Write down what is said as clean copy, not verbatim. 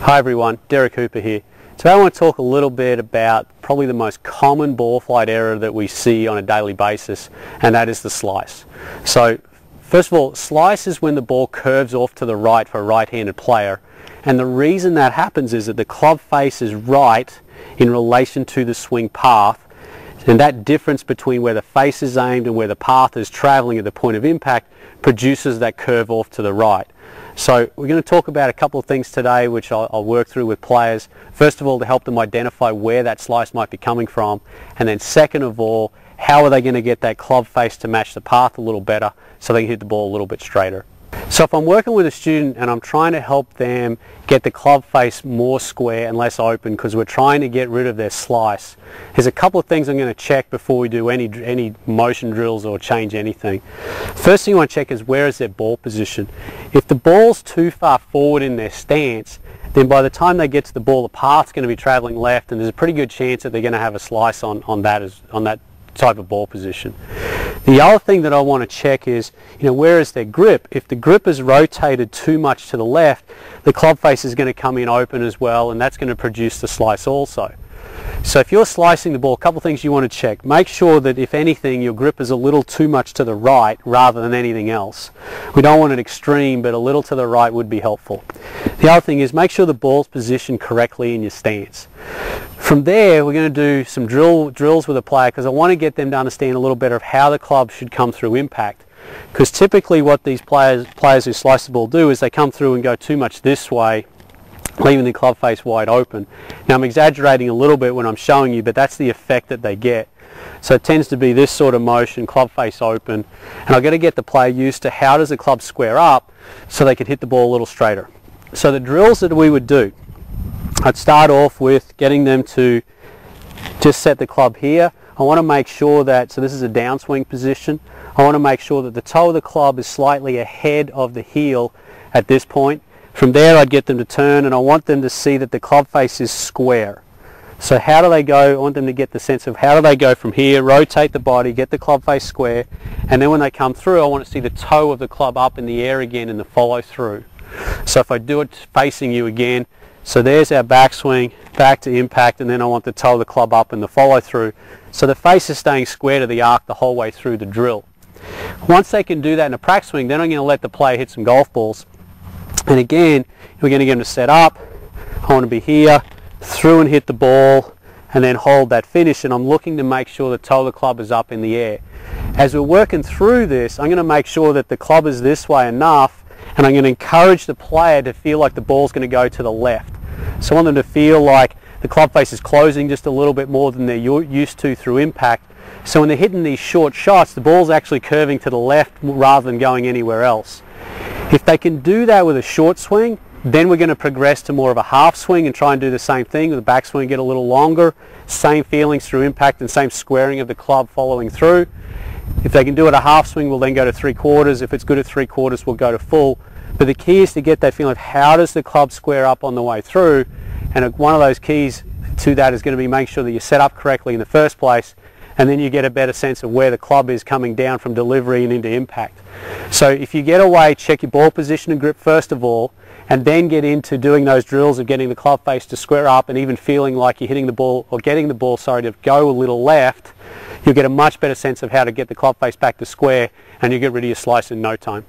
Hi everyone, Derek Hooper here. Today I want to talk a little bit about probably the most common ball flight error that we see on a daily basis, and that is the slice. So first of all, slice is when the ball curves off to the right for a right-handed player, and the reason that happens is that the club face is right in relation to the swing path, and that difference between where the face is aimed and where the path is traveling at the point of impact produces that curve off to the right. So we're going to talk about a couple of things today which I'll work through with players. First of all, to help them identify where that slice might be coming from, and then second of all, how are they going to get that club face to match the path a little better so they can hit the ball a little bit straighter. So if I'm working with a student and I'm trying to help them get the club face more square and less open because we're trying to get rid of their slice, there's a couple of things I'm going to check before we do any motion drills or change anything. First thing you want to check is where is their ball position. If the ball's too far forward in their stance, then by the time they get to the ball, the path's going to be traveling left, and there's a pretty good chance that they're going to have a slice on that type of ball position. The other thing that I want to check is, where is their grip? If the grip is rotated too much to the left, the club face is going to come in open as well, and that's going to produce the slice also. So if you're slicing the ball, a couple of things you want to check. Make sure that if anything, your grip is a little too much to the right rather than anything else. We don't want it extreme, but a little to the right would be helpful. The other thing is make sure the ball's positioned correctly in your stance. From there, we're going to do some drills with a player because I want to get them to understand a little better of how the club should come through impact. Because typically what these players who slice the ball do is they come through and go too much this way, leaving the club face wide open. Now I'm exaggerating a little bit when I'm showing you, but that's the effect that they get. So it tends to be this sort of motion, club face open, and I've got to get the player used to how does the club square up so they can hit the ball a little straighter. So the drills that we would do, I'd start off with getting them to just set the club here. I want to make sure that, so this is a downswing position, I want to make sure that the toe of the club is slightly ahead of the heel at this point. From there I'd get them to turn, and I want them to see that the club face is square. So how do they go? I want them to get the sense of how do they go from here, rotate the body, get the club face square, and then when they come through I want to see the toe of the club up in the air again in the follow through. So if I do it facing you again, so there's our backswing, back to impact, and then I want the toe of the club up in the follow through. So the face is staying square to the arc the whole way through the drill. Once they can do that in a practice swing, then I'm going to let the player hit some golf balls. And again, we're going to get them to set up. I want to be here, through and hit the ball, and then hold that finish, and I'm looking to make sure the toe of the club is up in the air. As we're working through this, I'm going to make sure that the club is this way enough, and I'm going to encourage the player to feel like the ball's going to go to the left. So I want them to feel like the club face is closing just a little bit more than they're used to through impact. So when they're hitting these short shots, the ball's actually curving to the left rather than going anywhere else. If they can do that with a short swing, then we're going to progress to more of a half swing and try and do the same thing with the backswing, get a little longer, same feelings through impact and same squaring of the club following through. If they can do it a half swing, we'll then go to 3/4. If it's good at 3/4, we'll go to full. But the key is to get that feeling of how does the club square up on the way through, and one of those keys to that is going to be make sure that you're set up correctly in the first place, and then you get a better sense of where the club is coming down from delivery and into impact. So if you get away, check your ball position and grip first of all, and then get into doing those drills of getting the club face to square up and even feeling like you're hitting the ball, or getting the ball, to go a little left, you'll get a much better sense of how to get the club face back to square, and you get rid of your slice in no time.